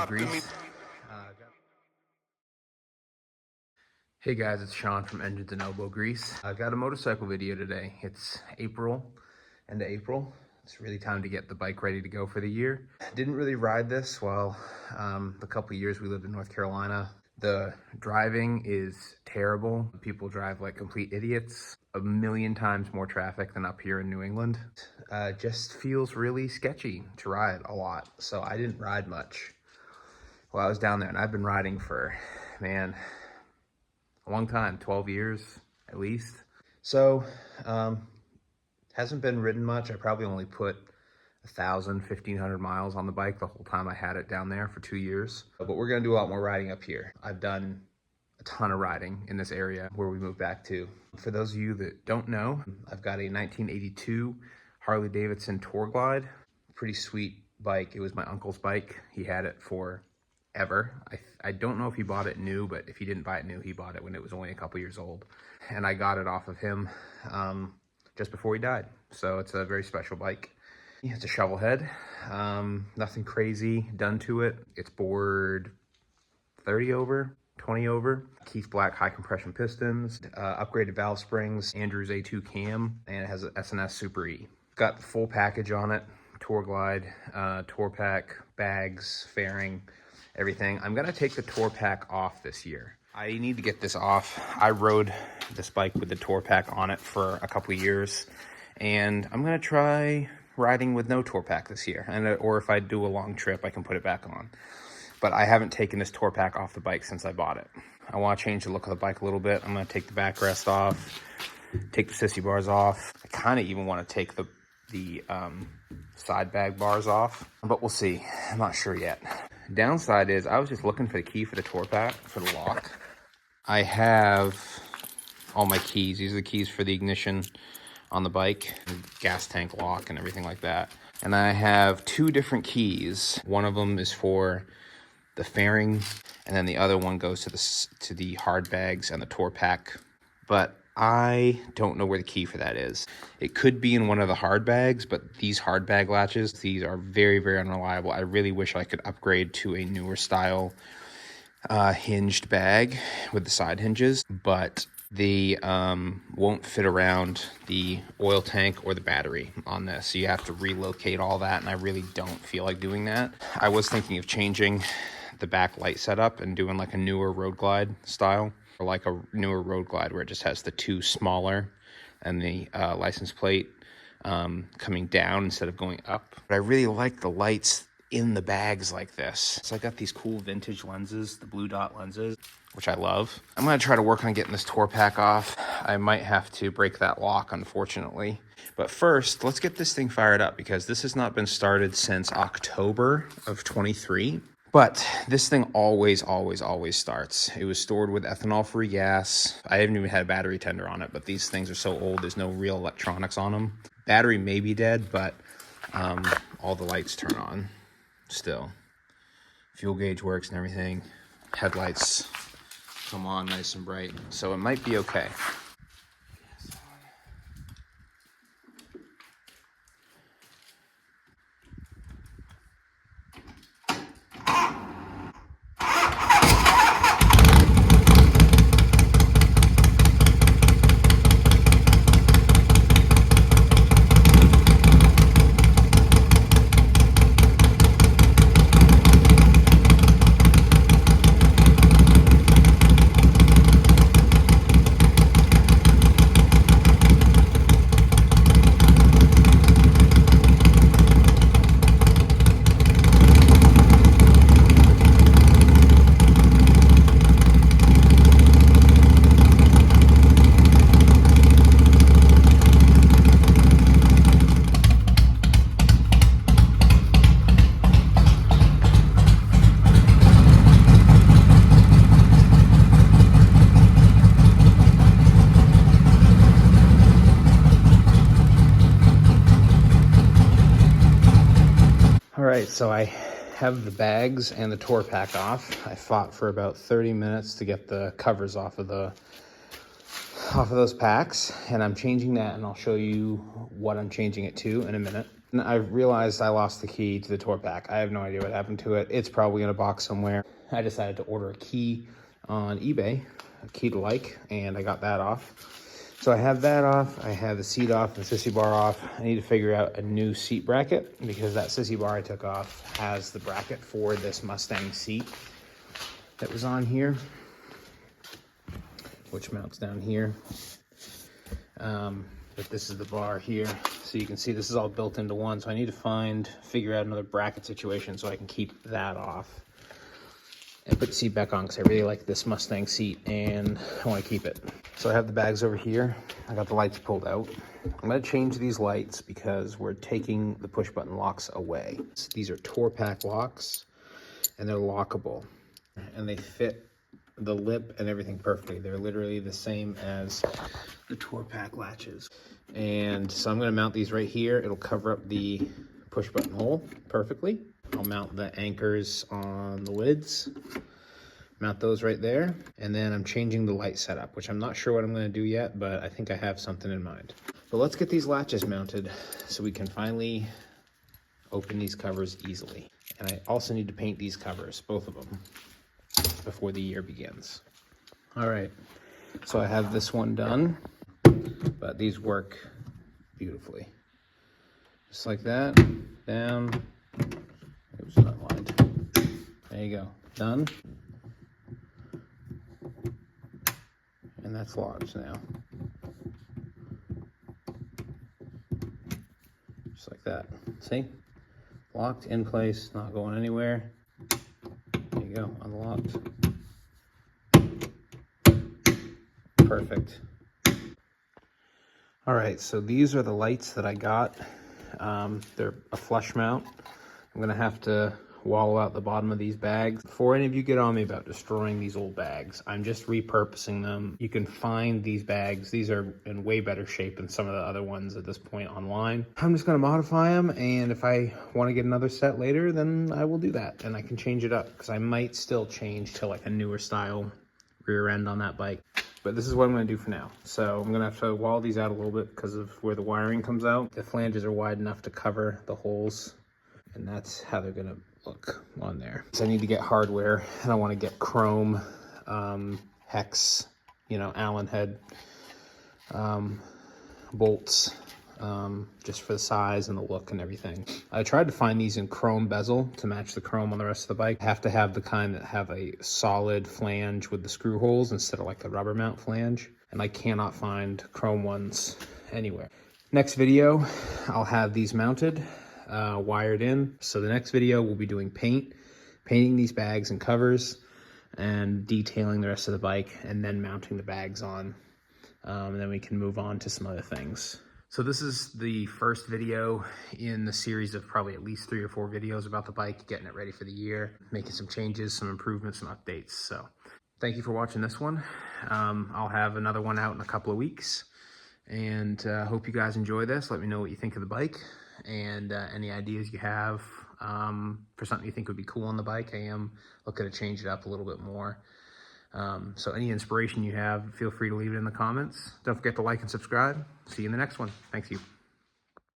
grease. Hey guys, it's Sean from Engines and Elbow Grease. I got a motorcycle video today. It's end of April. It's really time to get the bike ready to go for the year. Didn't really ride this while the couple of years we lived in North Carolina. The driving is terrible. People drive like complete idiots. A million times more traffic than up here in New England. Just feels really sketchy to ride a lot. So I didn't ride much while I was down there. And I've been riding for, man, a long time, 12 years at least. So hasn't been ridden much. I probably only put 1,000, 1,500 miles on the bike the whole time I had it down there for 2 years. But we're gonna do a lot more riding up here. I've done a ton of riding in this area where we moved back to. For those of you that don't know, I've got a 1982 Harley Davidson Tour Glide. Pretty sweet bike. It was my uncle's bike. He had it for ever. I don't know if he bought it new, but if he didn't buy it new, he bought it when it was only a couple years old. And I got it off of him just before he died. So it's a very special bike. It's a shovel head, nothing crazy done to it. It's bored 30 over, 20 over. Keith Black high compression pistons, upgraded valve springs, Andrews A2 cam, and it has an S&S Super E. Got the full package on it, Tour Glide, Tour Pack, bags, fairing, everything. I'm gonna take the Tour Pack off this year. I need to get this off. I rode this bike with the Tour Pack on it for a couple of years, and I'm gonna try riding with no Tour Pack this year. Or if I do a long trip, I can put it back on. But I haven't taken this Tour Pack off the bike since I bought it. I wanna change the look of the bike a little bit. I'm gonna take the backrest off, take the sissy bars off. I kinda even wanna take the side bag bars off, but we'll see. I'm not sure yet. Downside is I was just looking for the key for the Tour Pack, for the lock. I have all my keys. These are the keys for the ignition on the bike, gas tank lock and everything like that. And I have two different keys. One of them is for the fairing, and then the other one goes to the hard bags and the Tour Pack. But I don't know where the key for that is. It could be in one of the hard bags, but these hard bag latches, these are very, very unreliable. I really wish I could upgrade to a newer style hinged bag with the side hinges, but they won't fit around the oil tank or the battery on this. So you have to relocate all that, and I really don't feel like doing that. I was thinking of changing the back light setup and doing like a newer Road Glide style, or like a newer Road Glide where it just has the two smaller and the license plate coming down instead of going up. But I really like the lights in the bags like this. So I got these cool vintage lenses, the blue dot lenses, which I love. I'm gonna try to work on getting this Tour Pack off. I might have to break that lock, unfortunately. But first, let's get this thing fired up because this has not been started since October of 23. But this thing always, always, always starts. It was stored with ethanol-free gas. I haven't even had a battery tender on it, but these things are so old, there's no real electronics on them. Battery may be dead, but all the lights turn on still. Fuel gauge works and everything. Headlights come on nice and bright, so it might be okay. All right, so I have the bags and the Tour Pack off. I fought for about 30 minutes to get the covers off of those packs, and I'm changing that, and I'll show you what I'm changing it to in a minute. And I realized I lost the key to the tour pack. I have no idea what happened to it. It's probably in a box somewhere. I decided to order a key on eBay, a key to like, and I got that off. So I have that off. I have the seat off, the sissy bar off. I need to figure out a new seat bracket because that sissy bar I took off has the bracket for this Mustang seat that was on here, which mounts down here. But this is the bar here. So you can see this is all built into one. So I need to figure out another bracket situation so I can keep that off and put the seat back on because I really like this Mustang seat and I want to keep it. So I have the bags over here. I got the lights pulled out. I'm going to change these lights because we're taking the push button locks away. These are tour pack locks and they're lockable and they fit the lip and everything perfectly. They're literally the same as the tour pack latches. And so I'm going to mount these right here. It'll cover up the push button hole perfectly. I'll mount the anchors on the lids, mount those right there. And then I'm changing the light setup, which I'm not sure what I'm going to do yet, but I think I have something in mind. But let's get these latches mounted so we can finally open these covers easily. And I also need to paint these covers, both of them, before the year begins. All right, so I have this one done, but these work beautifully. Just like that, down. It was not lined. There you go, done. And that's lodged now. Just like that, see? Locked in place, not going anywhere. There you go, unlocked. Perfect. All right, so these are the lights that I got. They're a flush mount. I'm gonna have to wallow out the bottom of these bags. Before any of you get on me about destroying these old bags, I'm just repurposing them. You can find these bags. These are in way better shape than some of the other ones at this point online. I'm just gonna modify them, and if I wanna get another set later, then I will do that, and I can change it up, because I might still change to like a newer style rear end on that bike. But this is what I'm gonna do for now. So I'm gonna have to wall these out a little bit because of where the wiring comes out. The flanges are wide enough to cover the holes, and that's how they're gonna look on there. So I need to get hardware, and I want to get chrome, hex, Allen head bolts, just for the size and the look and everything. I tried to find these in chrome bezel to match the chrome on the rest of the bike. I have to have the kind that have a solid flange with the screw holes instead of like the rubber mount flange, and I cannot find chrome ones anywhere. Next video, I'll have these mounted, wired in. So the next video we'll be doing painting these bags and covers and detailing the rest of the bike, and then mounting the bags on, and then we can move on to some other things. So this is the first video in the series of probably at least 3 or 4 videos about the bike, getting it ready for the year, making some changes, some improvements, some updates. So thank you for watching this one. I'll have another one out in a couple of weeks, and hope you guys enjoy this. Let me know what you think of the bike, and any ideas you have for something you think would be cool on the bike. I am looking to change it up a little bit more. So any inspiration you have, feel free to leave it in the comments. Don't forget to like and subscribe. See you in the next one. Thanks you.